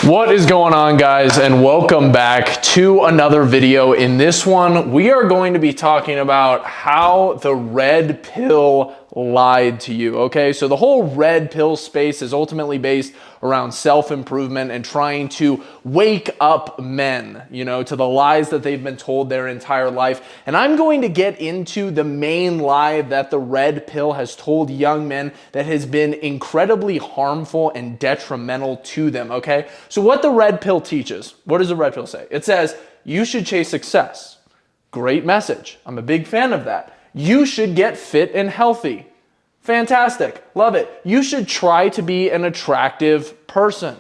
What is going on, guys, and welcome back to another video. In this one, we are going to be talking about how the red pill lied to you. Okay, so the whole red pill space is ultimately based around self-improvement and trying to wake up men, to the lies that they've been told their entire life. And I'm going to get into the main lie that the red pill has told young men that has been incredibly harmful and detrimental to them. Okay, so what the red pill teaches, what does the red pill say? It says you should chase success. Great message. I'm a big fan of that. You should get fit and healthy. Fantastic. Love it. You should try to be an attractive person,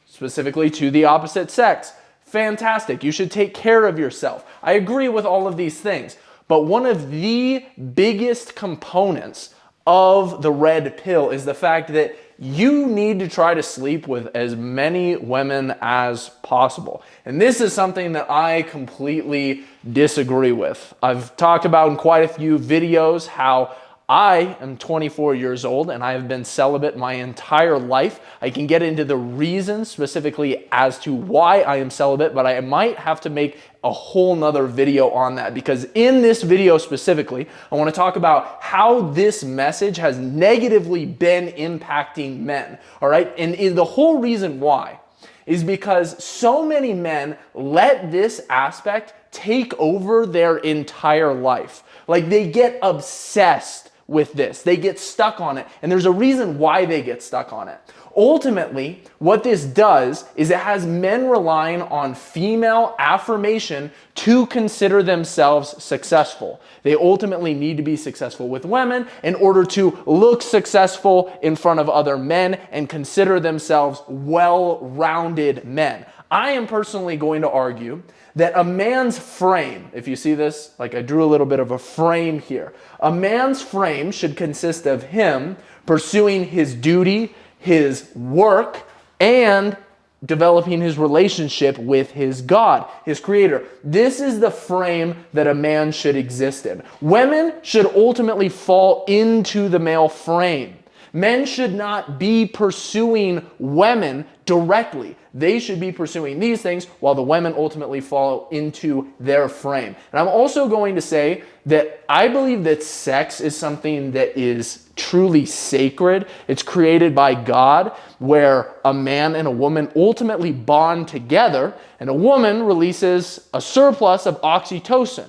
specifically to the opposite sex. Fantastic. You should take care of yourself. I agree with all of these things. But one of the biggest components of the red pill is the fact that you need to try to sleep with as many women as possible. And this is something that I completely disagree with. I've talked about in quite a few videos how I am 24 years old and I have been celibate my entire life. I can get into the reasons specifically as to why I am celibate, but I might have to make a whole nother video on that, because in this video specifically, I want to talk about how this message has negatively been impacting men. All right. And the whole reason why is because so many men let this aspect take over their entire life. Like, they get obsessed with this. They get stuck on it. And there's a reason why they get stuck on it. Ultimately, what this does is it has men relying on female affirmation to consider themselves successful. They ultimately need to be successful with women in order to look successful in front of other men and consider themselves well-rounded men. I am personally going to argue that a man's frame, if you see this, like I drew a little bit of a frame here, a man's frame should consist of him pursuing his duty, his work, and developing his relationship with his God, his creator. This is the frame that a man should exist in. Women should ultimately fall into the male frame. Men should not be pursuing women directly. They should be pursuing these things while the women ultimately fall into their frame. And I'm also going to say that I believe that sex is something that is truly sacred. It's created by God, where a man and a woman ultimately bond together, and a woman releases a surplus of oxytocin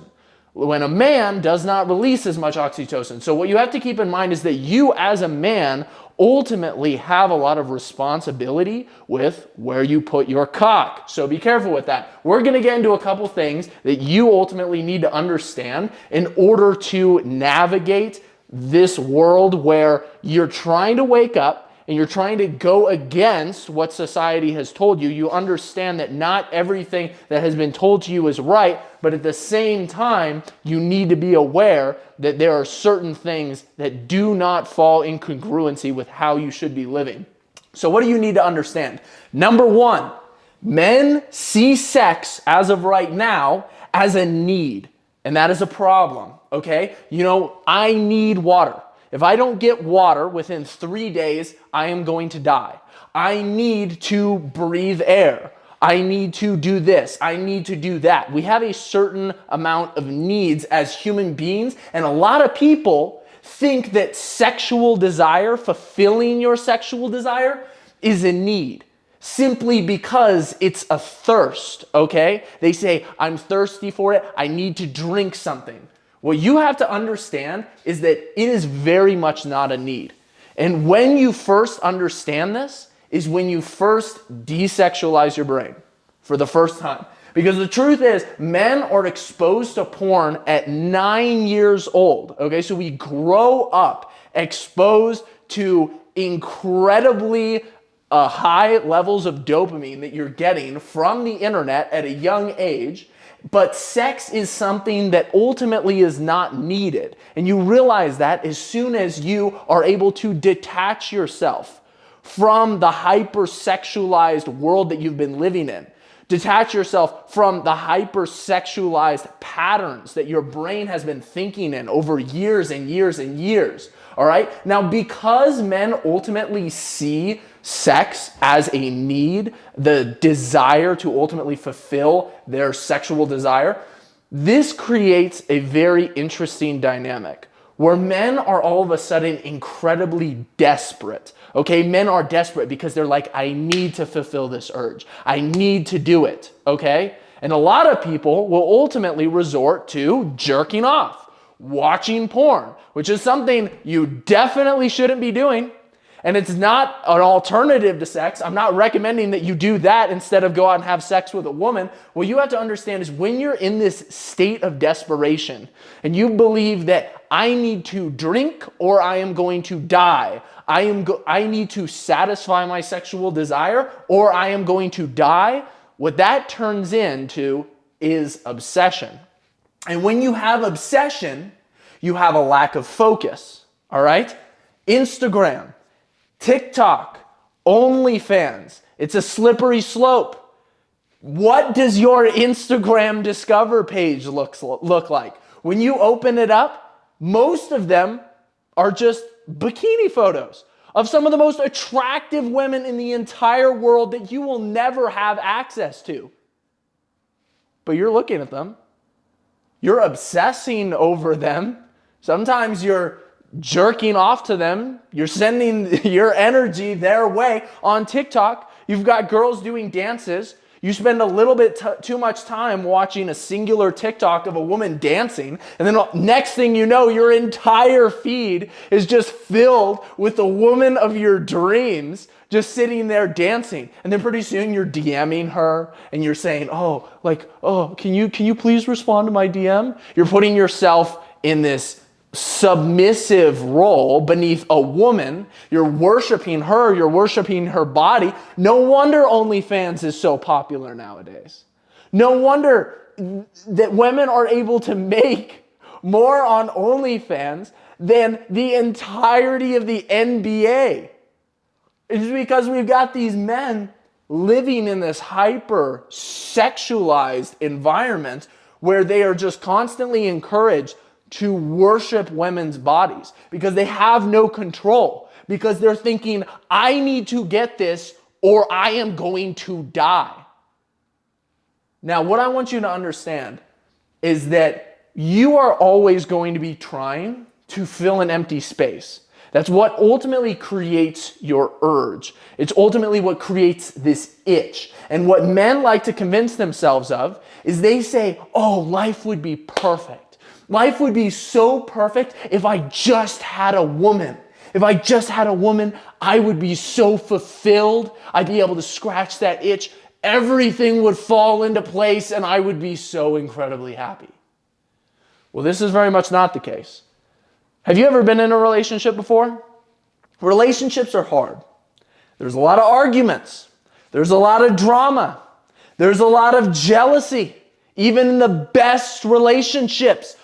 when a man does not release as much oxytocin. So what you have to keep in mind is that you as a man ultimately have a lot of responsibility with where you put your cock. So be careful with that. We're going to get into a couple things that you ultimately need to understand in order to navigate this world where you're trying to wake up and you're trying to go against what society has told you. You understand that not everything that has been told to you is right, but at the same time, you need to be aware that there are certain things that do not fall in congruency with how you should be living. So what do you need to understand? Number one, men see sex as of right now as a need, and that is a problem, okay? I need water. If I don't get water within 3 days, I am going to die. I need to breathe air. I need to do this. I need to do that. We have a certain amount of needs as human beings, and a lot of people think that sexual desire, fulfilling your sexual desire, is a need simply because it's a thirst, okay? They say, I'm thirsty for it. I need to drink something. What you have to understand is that it is very much not a need. And when you first understand this is when you first desexualize your brain for the first time. Because the truth is, men are exposed to porn at 9 years old. Okay, so we grow up exposed to incredibly high levels of dopamine that you're getting from the internet at a young age. But sex is something that ultimately is not needed. And you realize that as soon as you are able to detach yourself from the hypersexualized world that you've been living in. Detach yourself from the hypersexualized patterns that your brain has been thinking in over years and years and years. All right? Now, because men ultimately see sex as a need, the desire to ultimately fulfill their sexual desire, this creates a very interesting dynamic where men are all of a sudden incredibly desperate. Okay, men are desperate because they're like, I need to fulfill this urge. I need to do it, okay? And a lot of people will ultimately resort to jerking off, watching porn, which is something you definitely shouldn't be doing. And it's not an alternative to sex. I'm not recommending that you do that instead of go out and have sex with a woman. What you have to understand is when you're in this state of desperation and you believe that I need to drink or I am going to die, I need to satisfy my sexual desire or I am going to die, what that turns into is obsession. And when you have obsession, you have a lack of focus, all right? Instagram, TikTok, OnlyFans, it's a slippery slope. What does your Instagram Discover page look like? When you open it up, most of them are just bikini photos of some of the most attractive women in the entire world that you will never have access to. But you're looking at them. You're obsessing over them. Sometimes you're jerking off to them. You're sending your energy their way on TikTok. You've got girls doing dances. You spend a little bit too much time watching a singular TikTok of a woman dancing, and then next thing you know, your entire feed is just filled with the woman of your dreams just sitting there dancing. And then pretty soon you're DMing her and you're saying, can you please respond to my DM? You're putting yourself in this submissive role beneath a woman. You're worshiping her. You're worshiping her body. No wonder OnlyFans is so popular nowadays. No wonder that women are able to make more on OnlyFans than the entirety of the NBA. It's because we've got these men living in this hyper-sexualized environment where they are just constantly encouraged to worship women's bodies because they have no control, because they're thinking, I need to get this or I am going to die. Now, what I want you to understand is that you are always going to be trying to fill an empty space. That's what ultimately creates your urge. It's ultimately what creates this itch. And what men like to convince themselves of is they say, oh, life would be perfect. Life would be so perfect if I just had a woman. If I just had a woman, I would be so fulfilled. I'd be able to scratch that itch. Everything would fall into place and I would be so incredibly happy. Well, this is very much not the case. Have you ever been in a relationship before? Relationships are hard. There's a lot of arguments. There's a lot of drama. There's a lot of jealousy. Even in the best relationships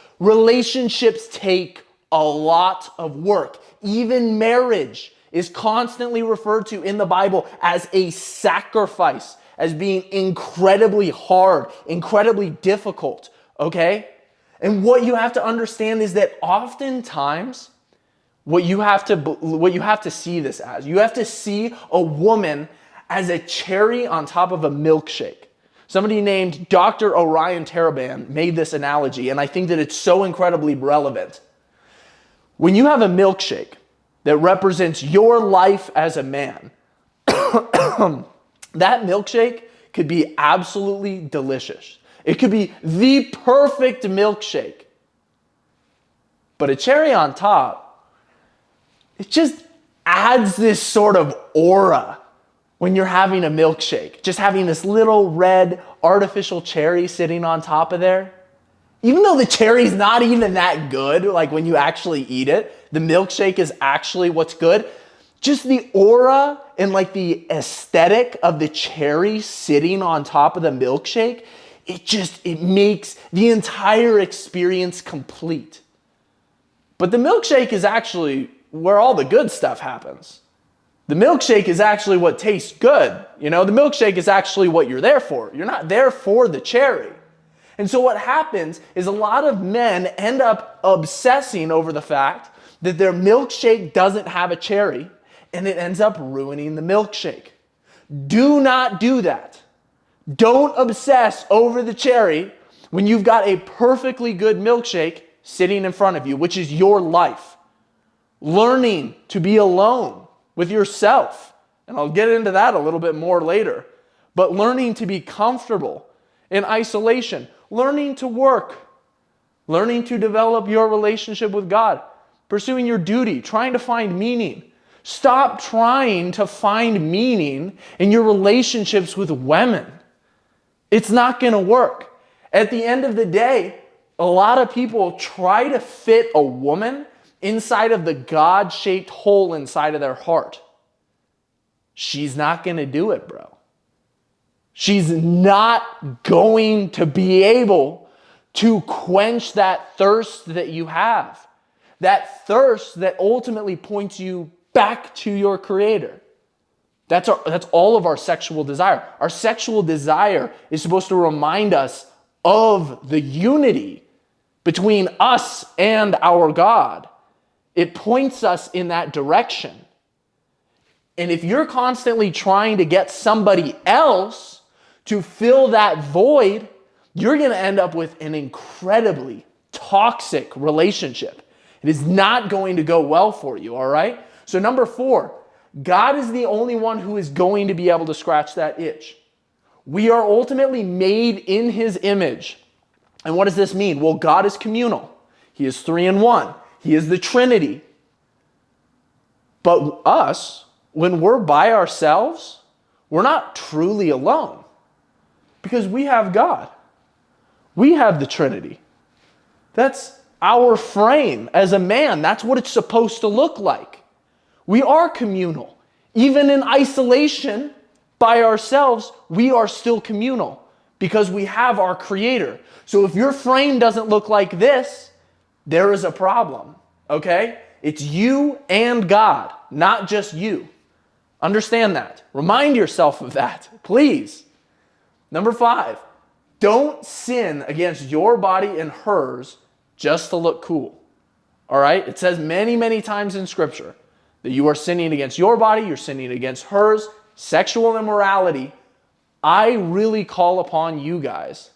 take a lot of work. Even marriage is constantly referred to in the Bible as a sacrifice, as being incredibly hard, incredibly difficult, okay? And what you have to understand is that oftentimes what you have to see this as, you have to see a woman as a cherry on top of a milkshake. Somebody named Dr. Orion Taraban made this analogy, and I think that it's so incredibly relevant. When you have a milkshake that represents your life as a man, that milkshake could be absolutely delicious. It could be the perfect milkshake. But a cherry on top, it just adds this sort of aura when you're having a milkshake. Just having this little red artificial cherry sitting on top of there. Even though the cherry's not even that good, like when you actually eat it, the milkshake is actually what's good. Just the aura and like the aesthetic of the cherry sitting on top of the milkshake, it makes the entire experience complete. But the milkshake is actually where all the good stuff happens. The milkshake is actually what tastes good. You know, the milkshake is actually what you're there for. You're not there for the cherry. And so what happens is a lot of men end up obsessing over the fact that their milkshake doesn't have a cherry, and it ends up ruining the milkshake. Do not do that. Don't obsess over the cherry when you've got a perfectly good milkshake sitting in front of you, which is your life. Learning to be alone with yourself, and I'll get into that a little bit more later, but learning to be comfortable in isolation, learning to work, learning to develop your relationship with God, pursuing your duty, trying to find meaning. Stop trying to find meaning in your relationships with women. It's not going to work. At the end of the day, a lot of people try to fit a woman inside of the God-shaped hole inside of their heart. She's not going to do it, bro. She's not going to be able to quench that thirst that you have. That thirst that ultimately points you back to your Creator. That's all of our sexual desire. Our sexual desire is supposed to remind us of the unity between us and our God. It points us in that direction. And if you're constantly trying to get somebody else to fill that void, you're going to end up with an incredibly toxic relationship. It is not going to go well for you, all right? So number 4, God is the only one who is going to be able to scratch that itch. We are ultimately made in His image. And what does this mean? Well, God is communal. He is 3 in 1. He is the Trinity. But us, when we're by ourselves, we're not truly alone because we have God. We have the Trinity. That's our frame as a man. That's what it's supposed to look like. We are communal. Even in isolation by ourselves, we are still communal because we have our Creator. So if your frame doesn't look like this, there is a problem, okay? It's you and God, not just you. Understand that. Remind yourself of that, please. Number 5, don't sin against your body and hers just to look cool, all right? It says many, many times in Scripture that you are sinning against your body, you're sinning against hers, sexual immorality. I really call upon you guys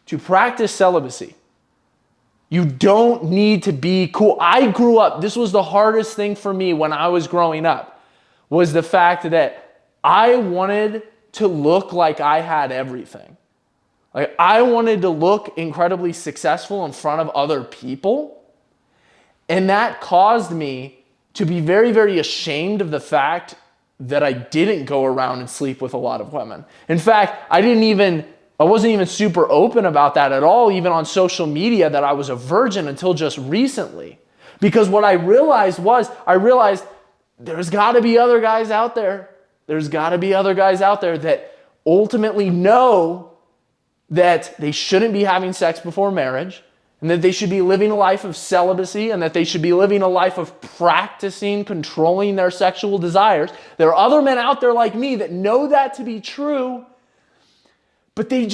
to practice celibacy. You don't need to be cool. I grew up, this was the hardest thing for me when I was growing up, was the fact that I wanted to look like I had everything. Like I wanted to look incredibly successful in front of other people. And that caused me to be very, very ashamed of the fact that I didn't go around and sleep with a lot of women. In fact, I wasn't even super open about that at all, even on social media, that I was a virgin until just recently. Because what I realized there's got to be other guys out there. There's got to be other guys out there that ultimately know that they shouldn't be having sex before marriage, and that they should be living a life of celibacy, and that they should be living a life of practicing controlling their sexual desires. There are other men out there like me that know that to be true, but they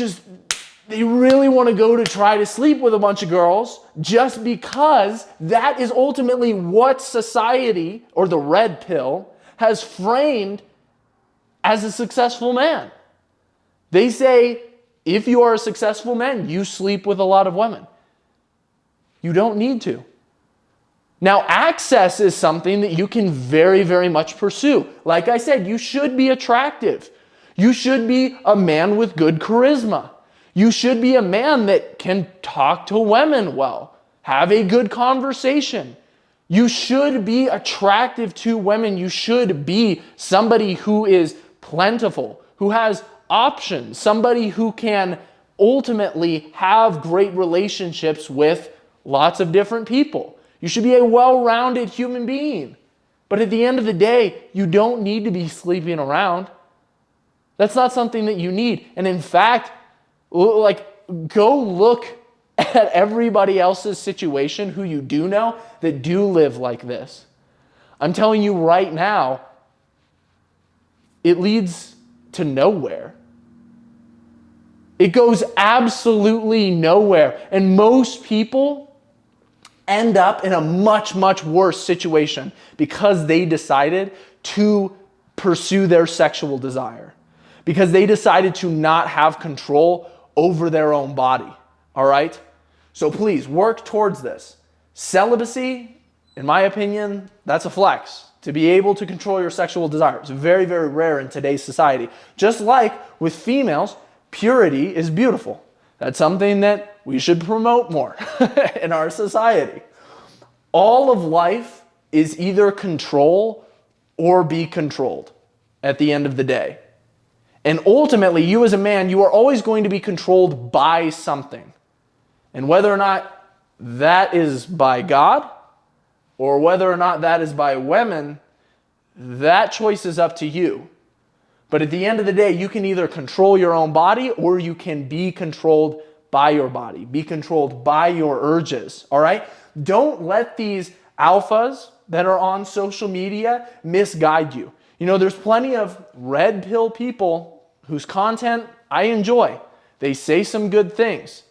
really want to go to try to sleep with a bunch of girls just because that is ultimately what society, or the red pill, has framed as a successful man. They say, if you are a successful man, you sleep with a lot of women. You don't need to. Now, access is something that you can very, very much pursue. Like I said, you should be attractive. You should be a man with good charisma. You should be a man that can talk to women well, have a good conversation. You should be attractive to women. You should be somebody who is plentiful, who has options, somebody who can ultimately have great relationships with lots of different people. You should be a well-rounded human being. But at the end of the day, you don't need to be sleeping around. That's not something that you need. And in fact, go look at everybody else's situation who you do know that do live like this. I'm telling you right now, it leads to nowhere. It goes absolutely nowhere. And most people end up in a much, much worse situation because they decided to pursue their sexual desire because they decided to not have control over their own body. All right? So please work towards this. Celibacy, in my opinion, that's a flex. To be able to control your sexual desire. It's very, very rare in today's society. Just like with females, purity is beautiful. That's something that we should promote more in our society. All of life is either control or be controlled at the end of the day. And ultimately, you as a man, you are always going to be controlled by something. And whether or not that is by God, or whether or not that is by women, that choice is up to you. But at the end of the day, you can either control your own body or you can be controlled by your body, be controlled by your urges, all right? Don't let these alphas that are on social media misguide you. You know, there's plenty of red pill people whose content I enjoy. They say some good things.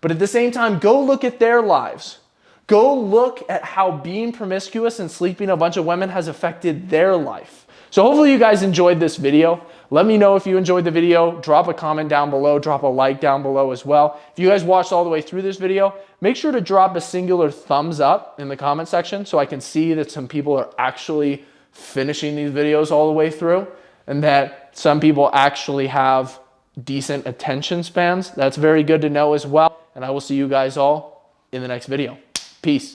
But at the same time, go look at their lives. Go look at how being promiscuous and sleeping a bunch of women has affected their life. So hopefully you guys enjoyed this video. Let me know if you enjoyed the video. Drop a comment down below. Drop a like down below as well. If you guys watched all the way through this video, make sure to drop a singular thumbs up in the comment section so I can see that some people are actually finishing these videos all the way through and that some people actually have decent attention spans. That's very good to know as well. And I will see you guys all in the next video. Peace.